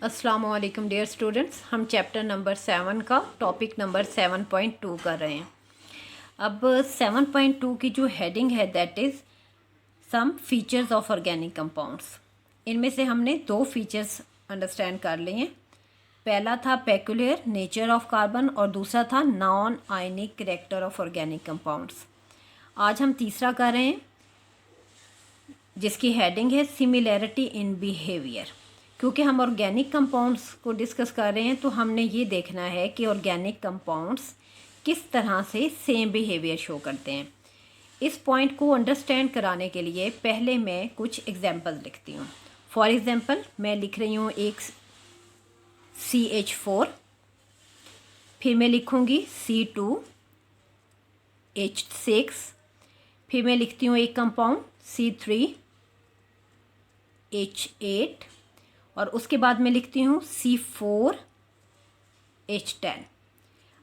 अस्सलामु अलैकुम dear students, हम चैप्टर नंबर 7 का टॉपिक नंबर 7.2 कर रहे हैं। अब 7.2 की जो हेडिंग है that is some features of organic compounds. इनमें से हमने दो फीचर्स अंडरस्टैंड कर लिए हैं। पहला था पेक्यूलियर नेचर ऑफ कार्बन और दूसरा था non ionic character of organic compounds. आज हम तीसरा कर रहे हैं जिसकी हेडिंग है सिमिलैरिटी इन बिहेवियर। क्योंकि हम ऑर्गेनिक कंपाउंड्स को डिस्कस कर रहे हैं तो हमने ये देखना है कि ऑर्गेनिक कंपाउंड्स किस तरह से सेम बिहेवियर शो करते हैं। इस पॉइंट को अंडरस्टैंड कराने के लिए पहले मैं कुछ एग्जांपल लिखती हूँ। फॉर एग्जांपल मैं लिख रही हूँ एक CH4, फिर मैं लिखूँगी C2H6, फिर मैं लिखती हूँ एक कंपाउंड C3H8 और उसके बाद मैं लिखती हूँ C4H10।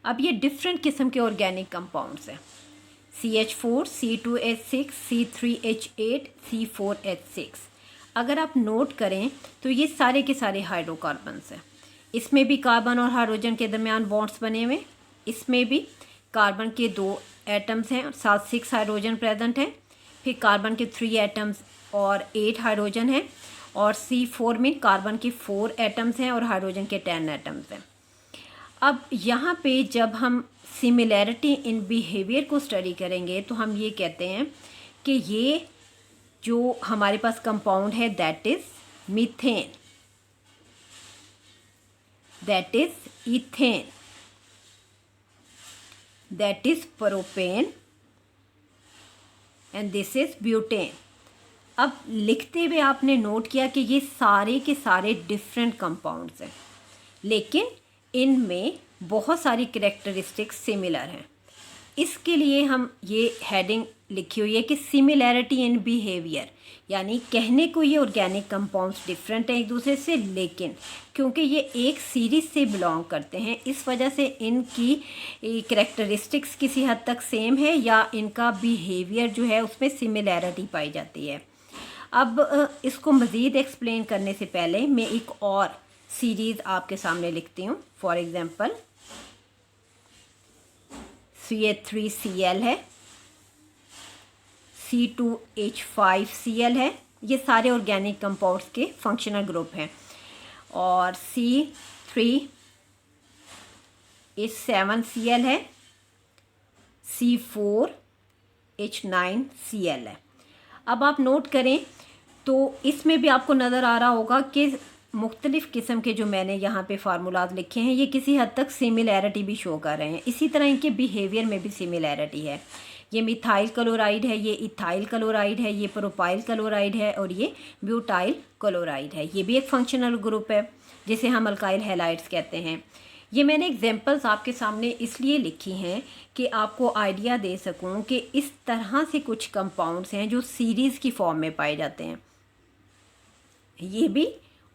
अब ये डिफरेंट किस्म के ऑर्गेनिक कंपाउंड्स हैं, CH4, C2H6, C3H8, C4H6। अगर आप नोट करें तो ये सारे के सारे हाइड्रोकार्बन्स हैं। इसमें भी कार्बन और हाइड्रोजन के दरमियान बॉन्ड्स बने हुए, इसमें भी कार्बन के 2 एटम्स हैं, साथ 6 हाइड्रोजन प्रेजेंट हैं, फिर कार्बन के 3 एटम्स और 8 हाइड्रोजन हैं, और C4 में कार्बन के 4 एटम्स हैं और हाइड्रोजन के 10 एटम्स हैं। अब यहाँ पे जब हम सिमिलैरिटी इन बिहेवियर को स्टडी करेंगे तो हम ये कहते हैं कि ये जो हमारे पास कंपाउंड है that is methane, that is ethane, that is propane and this is butane. अब लिखते हुए आपने नोट किया कि ये सारे के सारे डिफरेंट कंपाउंड्स हैं, लेकिन इनमें बहुत सारी कैरेक्टरिस्टिक्स सिमिलर हैं। इसके लिए हम ये हेडिंग लिखी हुई है कि सिमिलैरिटी इन बिहेवियर, यानी कहने को ये ऑर्गेनिक कंपाउंड्स डिफरेंट हैं एक दूसरे से, लेकिन क्योंकि ये एक सीरीज़ से बिलोंग करते हैं इस वजह से इनकी कैरेक्टरिस्टिक्स किसी हद तक सेम है या इनका बिहेवियर जो है उसमें सिमिलैरिटी पाई जाती है। अब इसको मज़ीद एक्सप्लेन करने से पहले मैं एक और सीरीज़ आपके सामने लिखती हूँ। फॉर एग्ज़ाम्पल CH3Cl है, C2H5Cl है, ये सारे ऑर्गेनिक कंपाउंड्स के फंक्शनल ग्रुप हैं, और C3H7Cl है, C4H9Cl है। अब आप नोट करें तो इसमें भी आपको नज़र आ रहा होगा कि मुख्तलिफ़ किस्म के जो मैंने यहाँ पे फार्मूलाज लिखे हैं ये किसी हद तक सिमिलैरिटी भी शो कर रहे हैं। इसी तरह इनके बिहेवियर में भी सिमिलैरिटी है। ये मिथाइल क्लोराइड है, ये इथाइल क्लोराइड है, ये प्रोपाइल क्लोराइड है और ये ब्यूटाइल क्लोराइड है। ये भी एक फंक्शनल ग्रुप है जिसे हम अल्काइल हैलाइड्स कहते हैं। ये मैंने एग्जांपल्स आपके सामने इसलिए लिखी हैं कि आपको आइडिया दे सकूं कि इस तरह से कुछ कंपाउंड्स हैं जो सीरीज़ की फॉर्म में पाए जाते हैं, ये भी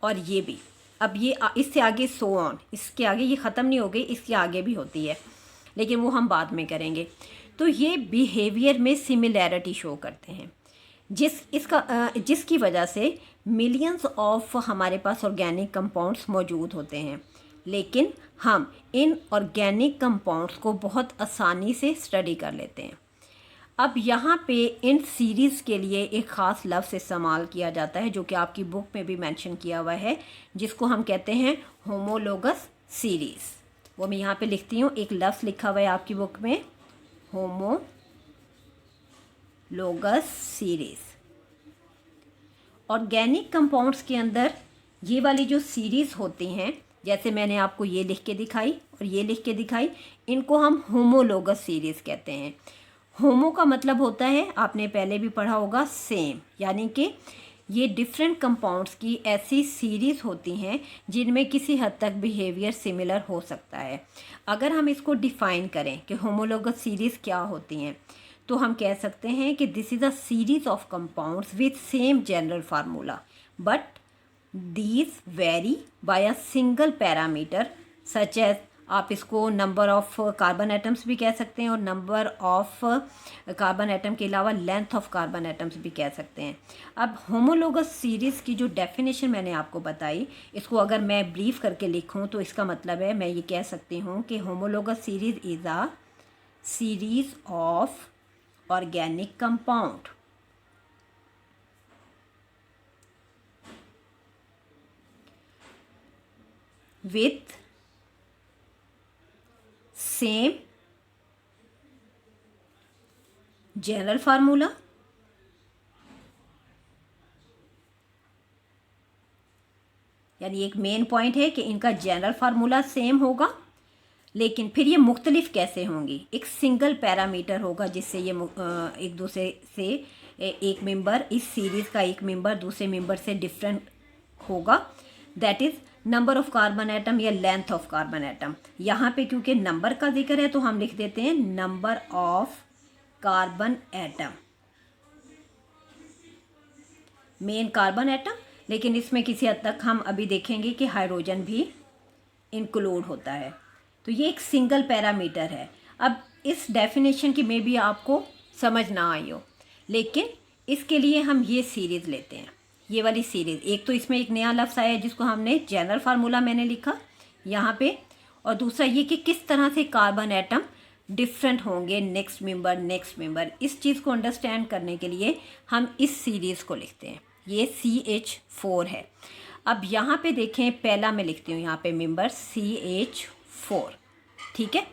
और ये भी। अब ये इससे आगे सो ऑन, इसके आगे ये ख़त्म नहीं हो गई, इसके आगे भी होती है, लेकिन वो हम बाद में करेंगे। तो ये बिहेवियर में सिमिलैरिटी शो करते हैं जिसकी वजह से मिलियंस ऑफ हमारे पास ऑर्गेनिक कंपाउंड्स मौजूद होते हैं, लेकिन हम इन ऑर्गेनिक कंपाउंड्स को बहुत आसानी से स्टडी कर लेते हैं। अब यहाँ पे इन सीरीज़ के लिए एक ख़ास लफ्ज़ इस्तेमाल किया जाता है जो कि आपकी बुक में भी मेंशन किया हुआ है, जिसको हम कहते हैं होमोलोगस सीरीज़। वो मैं यहाँ पे लिखती हूँ, एक लफ्ज़ लिखा हुआ है आपकी बुक में, होमोलोगस सीरीज़। ऑर्गेनिक कंपाउंड्स के अंदर ये वाली जो सीरीज़ होती हैं, जैसे मैंने आपको ये लिख के दिखाई और ये लिख के दिखाई, इनको हम होमोलोगस सीरीज़ कहते हैं। होमो का मतलब होता है, आपने पहले भी पढ़ा होगा, सेम, यानी कि ये डिफरेंट कंपाउंड्स की ऐसी सीरीज़ होती हैं जिनमें किसी हद तक बिहेवियर सिमिलर हो सकता है। अगर हम इसको डिफ़ाइन करें कि होमोलोगस सीरीज़ क्या होती हैं, तो हम कह सकते हैं कि this is a series of compounds with same general formula but these vary by a single parameter such as आप इसको नंबर ऑफ कार्बन एटम्स भी कह सकते हैं और नंबर ऑफ कार्बन एटम के अलावा लेंथ ऑफ कार्बन एटम्स भी कह सकते हैं। अब होमोलोगस सीरीज़ की जो डेफिनेशन मैंने आपको बताई, इसको अगर मैं ब्रीफ करके लिखूं तो इसका मतलब है, मैं ये कह सकती हूँ कि homologous series is a series of organic compound with same general formula यानी एक मेन पॉइंट है कि इनका जनरल फार्मूला सेम होगा, लेकिन फिर ये मुख्तलिफ कैसे होंगी। एक सिंगल पैरामीटर होगा जिससे ये एक दूसरे से एक मेंबर, इस सीरीज़ का एक मेंबर दूसरे मेंबर से डिफरेंट होगा, that is number of carbon atom या लेंथ ऑफ कार्बन एटम। यहाँ पे क्योंकि नंबर का जिक्र है तो हम लिख देते हैं number of carbon atom, main carbon atom. लेकिन इसमें किसी हद तक हम अभी देखेंगे कि हाइड्रोजन भी इंक्लूड होता है। तो ये एक सिंगल पैरामीटर है। अब इस डेफिनेशन की में भी आपको समझ ना आई हो, लेकिन इसके लिए हम ये सीरीज़ लेते हैं, ये वाली सीरीज़। एक तो इसमें एक नया लफ्ज़ आया है जिसको हमने जनरल फार्मूला मैंने लिखा यहाँ पे, और दूसरा ये कि किस तरह से कार्बन एटम डिफरेंट होंगे नेक्स्ट मेंबर। इस चीज़ को अंडरस्टैंड करने के लिए हम इस सीरीज़ को लिखते हैं। ये CH4 है। अब यहाँ पे देखें, पहला मैं लिखती हूँ यहाँ पे मेंबर CH4, ठीक है।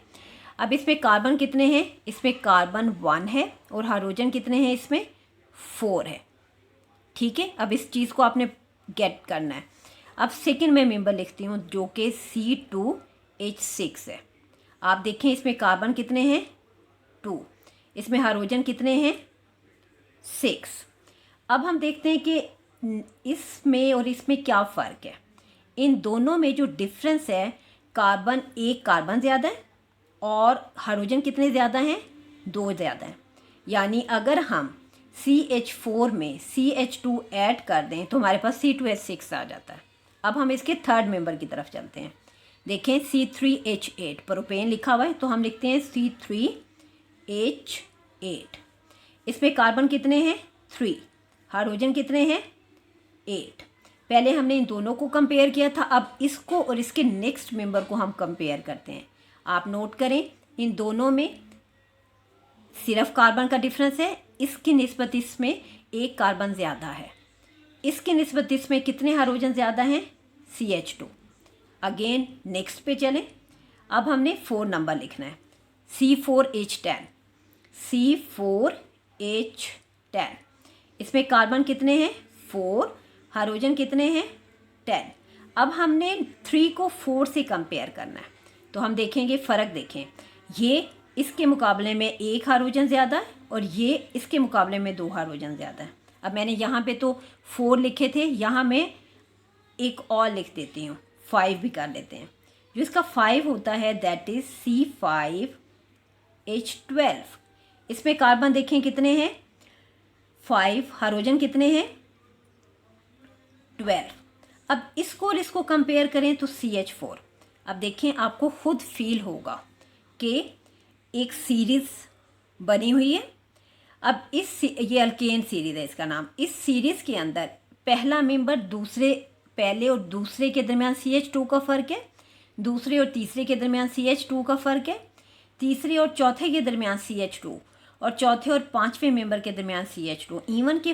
अब इसमें कार्बन कितने हैं, इसमें कार्बन 1 है और हाइड्रोजन कितने हैं, इसमें 4 है, ठीक है। अब इस चीज़ को आपने गेट करना है। अब सेकंड में मेंबर लिखती हूँ जो कि C2H6 है। आप देखें इसमें कार्बन कितने हैं, 2, इसमें हाइड्रोजन कितने हैं, 6। अब हम देखते हैं कि इसमें और इसमें क्या फ़र्क है। इन दोनों में जो डिफरेंस है, कार्बन, एक कार्बन ज़्यादा है और हाइड्रोजन कितने ज़्यादा हैं, 2 ज़्यादा हैं। यानी अगर हम CH4 में CH2 ऐड कर दें तो हमारे पास C2H6 आ जाता है। अब हम इसके थर्ड मेंबर की तरफ चलते हैं। देखें C3H8 प्रोपेन लिखा हुआ है तो हम लिखते हैं C3H8। इसमें कार्बन कितने हैं, 3, हाइड्रोजन कितने हैं, 8। पहले हमने इन दोनों को कंपेयर किया था, अब इसको और इसके नेक्स्ट मेंबर को हम कंपेयर करते हैं। आप नोट करें, इन दोनों में सिर्फ कार्बन का डिफरेंस है, इसकी निस्बत इसमें एक कार्बन ज़्यादा है, इसकी निस्बत इसमें कितने हाइड्रोजन ज़्यादा हैं, CH2। अगेन नेक्स्ट पे चलें। अब हमने 4 नंबर लिखना है, C4H10। इसमें कार्बन कितने हैं, 4, हाइड्रोजन कितने हैं, 10। अब हमने 3 को 4 से कंपेयर करना है तो हम देखेंगे फ़र्क। देखें, ये इसके मुकाबले में 1 हाइड्रोजन ज़्यादा है और ये इसके मुकाबले में 2 हाइड्रोजन ज़्यादा है। अब मैंने यहाँ पे तो 4 लिखे थे, यहाँ मैं एक और लिख देती हूँ, 5 भी कर लेते हैं। जो इसका 5 होता है दैट इज़ C5H12। इसमें कार्बन देखें कितने हैं, 5, हाइड्रोजन कितने हैं, 12। अब इसको और इसको कंपेयर करें तो CH4। अब देखें, आपको खुद फील होगा कि एक सीरीज़ बनी हुई है। अब ये अल्केन सीरीज़ है इसका नाम। इस सीरीज़ के अंदर पहला मेंबर पहले और दूसरे के दरमियान CH2 का फ़र्क है, दूसरे और तीसरे के दरमियान CH2 का फ़र्क है, तीसरे और चौथे के दरमियान CH2, और चौथे और पाँचवें मेंबर के दरमियान CH2, इवन के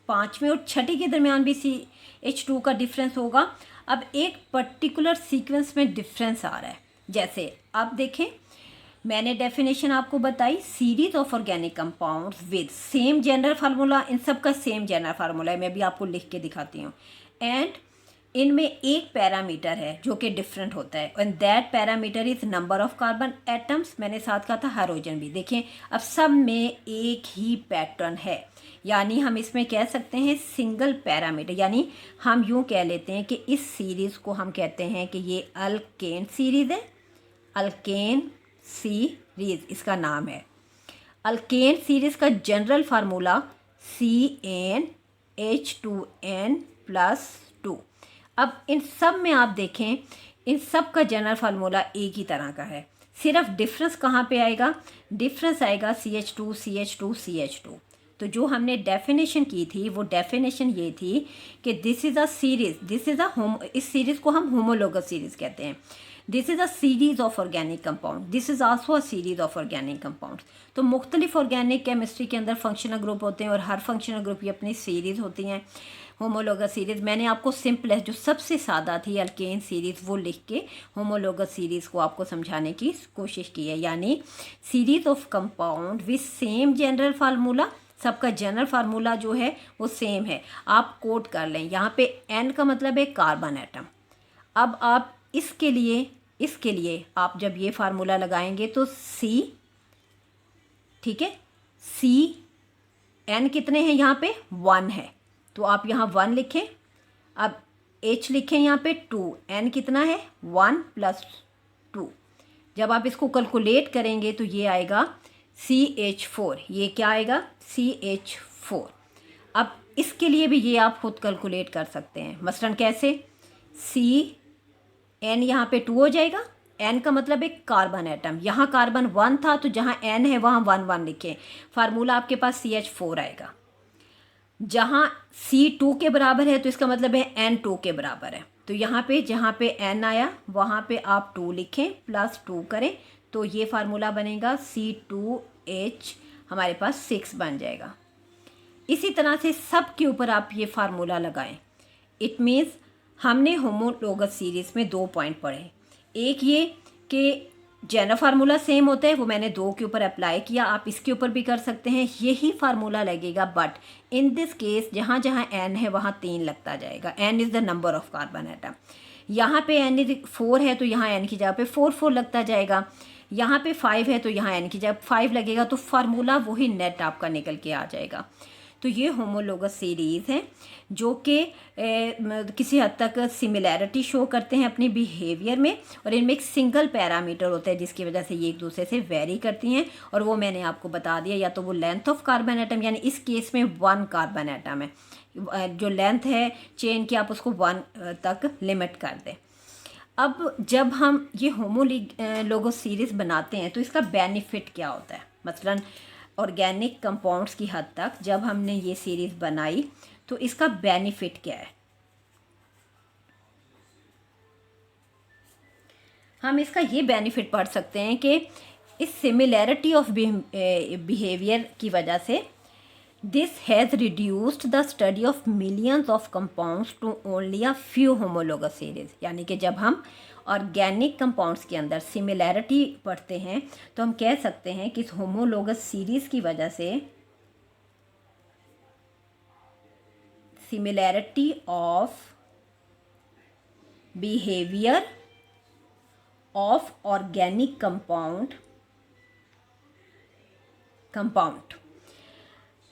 पाँचवें और छठे के दरमियान भी CH2 का डिफरेंस होगा। अब एक पर्टिकुलर सीक्वेंस में डिफरेंस आ रहा है। जैसे अब देखें, मैंने डेफिनेशन आपको बताई, series of organic compounds with same general formula. इन सब का सेम जनरल फार्मूला है, मैं भी आपको लिख के दिखाती हूँ। एंड इनमें एक पैरामीटर है जो कि डिफरेंट होता है, and that parameter is number of carbon atoms. मैंने साथ कहा था हाइड्रोजन भी। देखें, अब सब में एक ही पैटर्न है, यानी हम इसमें कह सकते हैं सिंगल पैरामीटर। यानी हम यूँ कह लेते हैं कि इस सीरीज़ को हम कहते हैं कि ये अल्केन सीरीज़ है। अल्केन सीरीज़ इसका नाम है। अल्केन सीरीज़ का जनरल फार्मूला CnH2n+2। अब इन सब में आप देखें इन सब का जनरल फार्मूला एक ही तरह का है। सिर्फ डिफरेंस कहाँ पे आएगा? डिफरेंस आएगा CH2 CH2 CH2। तो जो हमने डेफिनेशन की थी वो डेफिनेशन ये थी कि this is a series, this is a इस सीरीज़ को हम होमोलोगस सीरीज़ कहते हैं। This is a series of organic compound, this is also a series of organic compounds. तो मुख्तलिफ ऑर्गेनिक केमिस्ट्री के अंदर फंक्शनल ग्रुप होते हैं और हर फंक्शनल ग्रुप की अपनी सीरीज़ होती हैं, होमोलोगस सीरीज़। मैंने आपको सिंपलेस्ट जो सबसे सादा थी अल्केन सीरीज़ वो लिख के होमोलोगस सीरीज़ को आपको समझाने की कोशिश की है, यानी series of compound with same general formula, सबका जनरल फार्मूला जो है वो सेम है। आप कोट कर लें, यहाँ पे N का मतलब है कार्बन एटम। अब आप इसके लिए आप जब ये फार्मूला लगाएंगे तो C, ठीक है, N कितने हैं यहाँ पे? 1 है, तो आप यहाँ 1 लिखें। अब H लिखें यहाँ पे 2, N कितना है? 1 + 2। जब आप इसको कैलकुलेट करेंगे तो ये आएगा CH4, ये क्या आएगा? CH4। अब इसके लिए भी ये आप खुद कैलकुलेट कर सकते हैं, मसलन कैसे? N यहाँ पे 2 हो जाएगा, N का मतलब है कार्बन एटम, यहाँ कार्बन 1 था तो जहाँ N है वहाँ 1 1 लिखें, फार्मूला आपके पास CH4 आएगा। जहाँ C2 के बराबर है तो इसका मतलब है N2 के बराबर है, तो यहाँ पे जहाँ पे N आया वहाँ पे आप 2 लिखें +2 करें तो ये फार्मूला बनेगा C2H, हमारे पास 6 बन जाएगा। इसी तरह से सब के ऊपर आप ये फार्मूला लगाएं। इट मीन्स हमने होमोलोगस सीरीज़ में 2 पॉइंट पढ़े। एक ये कि जनरल फार्मूला सेम होता है, वो मैंने 2 के ऊपर अप्लाई किया, आप इसके ऊपर भी कर सकते हैं, यही फार्मूला लगेगा। बट इन दिस केस जहाँ जहाँ N है वहाँ 3 लगता जाएगा। N is the number of carbon atom. यहाँ पे N 4 है तो यहाँ N की जगह पे 4 4 लगता जाएगा। यहाँ पे 5 है तो यहाँ N की जगह 5 लगेगा, तो फार्मूला वही नेट आपका निकल के आ जाएगा। तो ये होमोलोगस सीरीज़ हैं जो कि किसी हद तक सिमिलैरिटी शो करते हैं अपनी बिहेवियर में, और इनमें एक सिंगल पैरामीटर होता है जिसकी वजह से ये एक दूसरे से वेरी करती हैं, और वो मैंने आपको बता दिया। या तो वो लेंथ ऑफ कार्बन एटम, यानी इस केस में 1 कार्बन एटम है, जो लेंथ है चेन की आप उसको 1 तक लिमिट कर दें। अब जब हम ये होमोलोगस सीरीज़ बनाते हैं तो इसका बेनिफिट क्या होता है? मसलन ऑर्गेनिक कंपाउंड्स की हद तक जब हमने ये सीरीज़ बनाई तो इसका बेनिफिट क्या है? हम इसका ये बेनिफिट पढ़ सकते हैं कि इस सिमिलैरिटी ऑफ बिहेवियर की वजह से this has reduced the study of millions of compounds to only a few homologous series. यानी कि जब हम ऑर्गेनिक कंपाउंड्स के अंदर सिमिलैरिटी पढ़ते हैं तो हम कह सकते हैं कि इस होमोलोगस सीरीज़ की वजह से similarity of behaviour of organic compound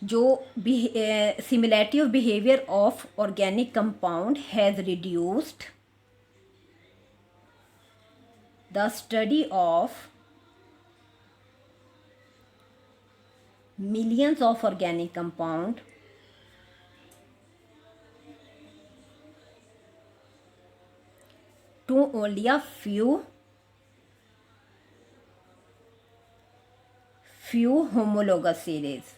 जो similarity of behaviour of organic compound has reduced the study of millions of organic compound to only a few homologous series।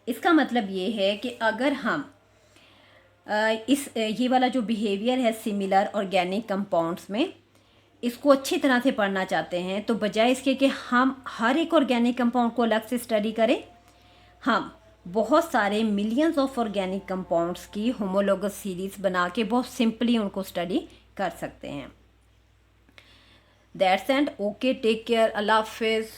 इसका मतलब ये है कि अगर हम ये वाला जो बिहेवियर है सिमिलर ऑर्गेनिक कंपाउंड्स में, इसको अच्छी तरह से पढ़ना चाहते हैं तो बजाय इसके कि हम हर एक ऑर्गेनिक कंपाउंड को अलग से स्टडी करें, हम बहुत सारे मिलियंस ऑफ ऑर्गेनिक कंपाउंड्स की होमोलोगस सीरीज़ बना के बहुत सिंपली उनको स्टडी कर सकते हैं। That's end okay, take care, अल्लाह हाफिज़।